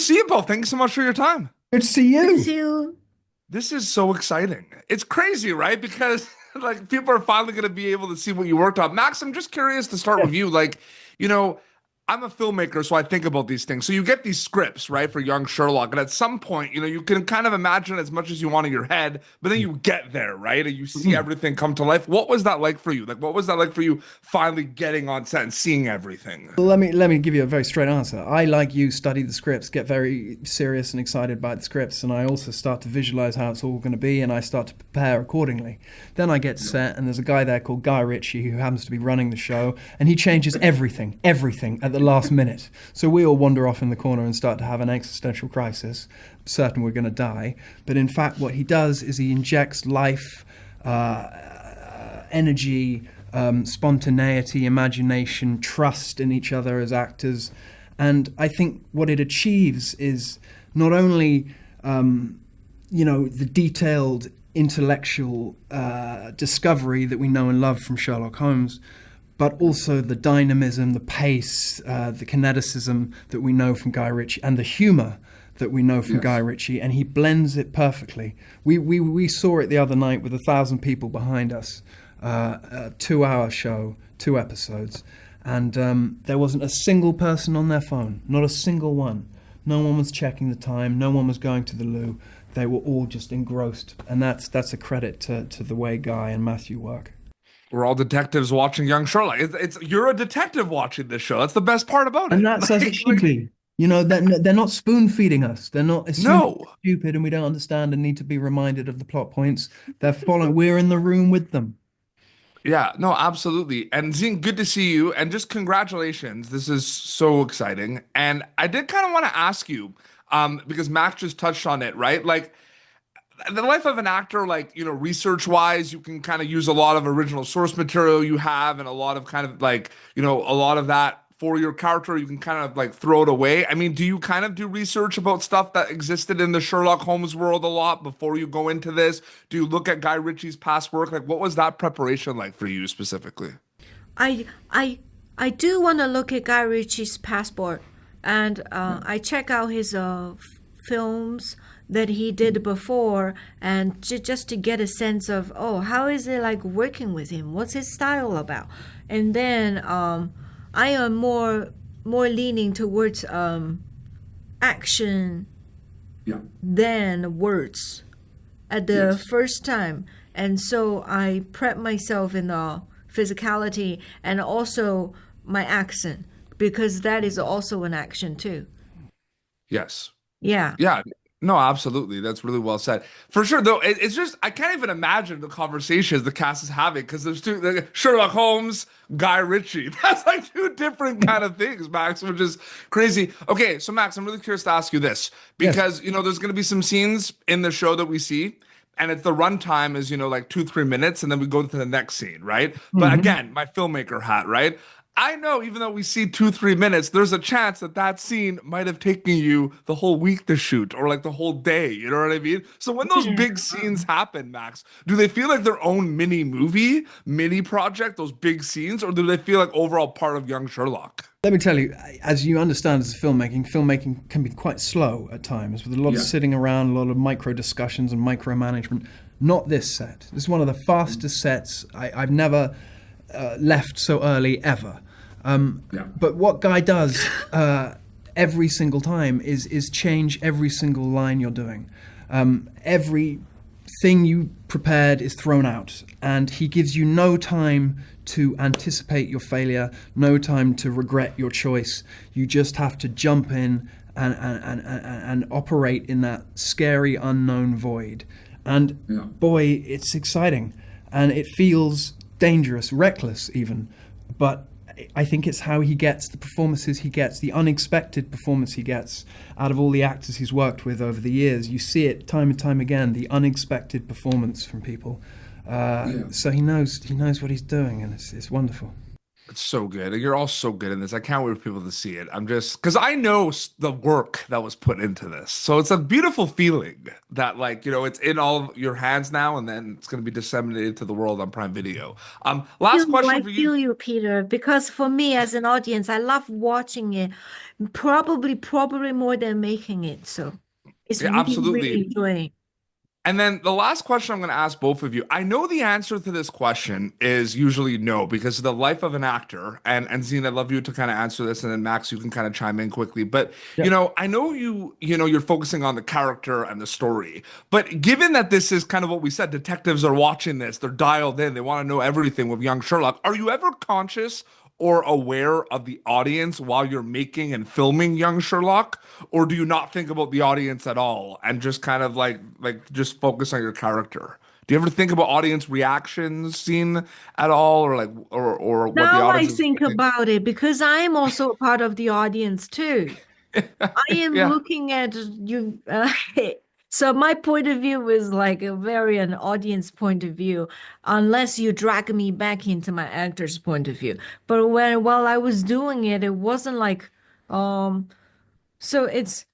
see you both. Thank you so much for your time. Good to see Good to you. see you. This is so exciting. It's crazy, right? Because like people are finally going to be able to see what you worked on. Max, I'm just curious to start with Yeah. you. Like, you know, I'm a filmmaker, so I think about these things. So you get these scripts, right, for young Sherlock, and at some point, you can kind of imagine as much as you want in your head, but then you get there, right, and you see Mhm. everything come to life. What was that like for you? Like, what was that like for you finally getting on set and seeing everything? Let me give you a very straight answer. I, like you, study the scripts, get very serious and excited by the scripts, and I also start to visualize how it's all going to be, and I start to prepare accordingly. Then I get set, and there's a guy there called Guy Ritchie who happens to be running the show, and he changes everything at the last minute. So we all wander off in the corner and start to have an existential crisis, certain we're going to die. But in fact, what he does is he injects life, energy, spontaneity, imagination, trust in each other as actors. And I think what it achieves is not only, the detailed intellectual discovery that we know and love from Sherlock Holmes, but also the dynamism, the pace, the kineticism that we know from Guy Ritchie, and the humour that we know from Guy Ritchie, and he blends it perfectly. We saw it the other night with 1,000 people behind us, a 2-hour show, 2 episodes, and there wasn't a single person on their phone, not a single one. No one was checking the time, no one was going to the loo. They were all just engrossed, and that's a credit to the way Guy and Matthew work. We're all detectives watching young Sherlock. It's you're a detective watching this show. That's the best part about And it. that's as it should be. They're not spoon feeding us. They're not assuming No. we're stupid and we don't understand and need to be reminded of the plot points. They're following. We're in the room with them. Yeah, no, absolutely. And Zine, good to see you. And just congratulations. This is so exciting. And I did kind of want to ask you, because Max just touched on it, right? Like the life of an actor, like, research wise, you can kind of use a lot of original source material you have and a lot of kind of like, a lot of that for your character, you can kind of like throw it away. I mean, do you kind of do research about stuff that existed in the Sherlock Holmes world a lot before you go into this? Do you look at Guy Ritchie's past work? Like, what was that preparation like for you specifically? I I I do want to look at Guy Ritchie's passport, and I check out his films that he did before, and just to get a sense of, oh, how is it like working with him? What's his style about? And then I am more leaning towards action Yeah. than words at the first time. And so I prep myself in the physicality and also my accent, because that is also an action too. Yes. Yeah. Yeah, no, absolutely. That's really well said. For sure, though, it's just I can't even imagine the conversations the cast is having because there's two like, Sherlock Holmes, Guy Ritchie. That's like two different kind of things, Max, which is crazy. Okay, so Max, I'm really curious to ask you this Yes. because there's gonna be some scenes in the show that we see. And it's the runtime is, like 2, 3 minutes, and then we go to the next scene, right? But Hmm. again, my filmmaker hat, right? I know even though we see 2, 3 minutes, there's a chance that that scene might have taken you the whole week to shoot or like the whole day. You know what I mean? So when those big scenes happen, Max, do they feel like their own mini movie, mini project, those big scenes, or do they feel like overall part of young Sherlock? Let me tell you, as you understand as filmmaking can be quite slow at times, with a lot of sitting around, a lot of micro discussions and micromanagement. Not this set. This is one of the fastest sets I've never left so early ever. But what Guy does every single time is change every single line you're doing. Everything you prepared is thrown out, and he gives you no time to anticipate your failure, no time to regret your choice. You just have to jump in and operate in that scary unknown void. And boy, it's exciting, and it feels dangerous, reckless even. But I think it's how he gets the performances he gets, the unexpected performance he gets out of all the actors he's worked with over the years. You see it time and time again, the unexpected performance from people. So he knows what he's doing, and it's wonderful. It's so good. You're all so good in this. I can't wait for people to see it. I'm just because I know the work that was put into this. So it's a beautiful feeling that, like, it's in all of your hands now, and then it's going to be disseminated to the world on Prime Video. Last I question for you. feel you, Peter, because for me as an audience, I love watching it, probably more than making it. So it's Yeah, really, really absolutely. enjoying. And then the last question I'm going to ask both of you. I know the answer to this question is usually no, because of the life of an actor. And Zine, I'd love you to kind of answer this, and then Max, you can kind of chime in quickly. But Yep. I know you're focusing on the character and the story. But given that this is kind of what we said, detectives are watching this, they're dialed in, they want to know everything with young Sherlock. Are you ever conscious or aware of the audience while you're making and filming young Sherlock? Or do you not think about the audience at all and just kind of like just focus on your character? Do you ever think about audience reactions scene at all, or like or what the Now I audience is think expecting? about it because I am also a part of the audience too. I am Yeah. looking at you. So my point of view is like a very an audience point of view, unless you drag me back into my actor's point of view. But while I was doing it, it wasn't like, um. So it's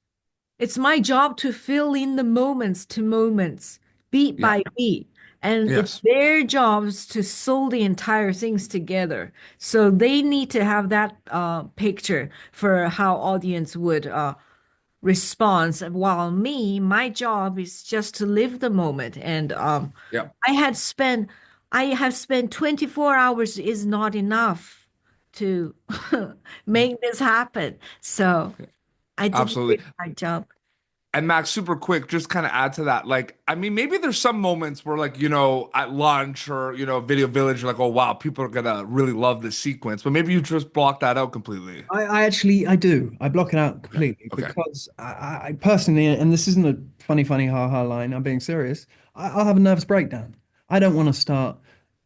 my job to fill in the moments to moments, beat Yeah. by beat. And it's Yes. their jobs to sew the entire things together. So they need to have that picture for how audience would respond. While my job is just to live the moment. And Yeah. I had spent, I have spent 24 hours is not enough to make this happen. So I did a Absolutely. really hard job. And Max, super quick, just kind of add to that. Like, I mean, maybe there's some moments where, like, at lunch or, Video Village, you're like, oh, wow, people are gonna really love this sequence. But maybe you just block that out completely. I actually I do. I block it out Okay. completely Okay. because I personally, and this isn't a funny ha ha line. I'm being serious. I'll have a nervous breakdown. I don't want to start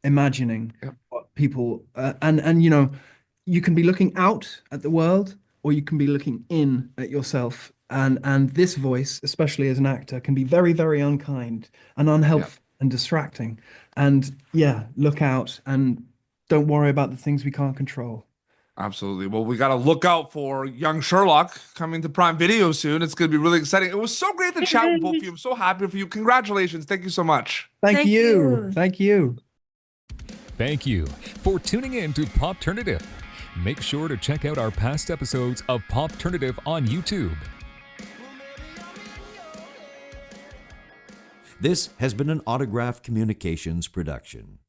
imagining Yep. what people and you can be looking out at the world or you can be looking in at yourself. And this voice, especially as an actor, can be very, very unkind and Yep. unhelpful and distracting. And yeah, look out and don't worry about the things we can't control. Absolutely. Well, we got to look out for young Sherlock coming to Prime Video soon. It's going to be really exciting. It was so great to chat with both of you. I'm so happy for you. Congratulations. Thank you so much. Thank Thank you. you. Thank you. Thank you for tuning in to Popternative. Make sure to check out our past episodes of Popternative on YouTube. This has been an Autograph Communications production.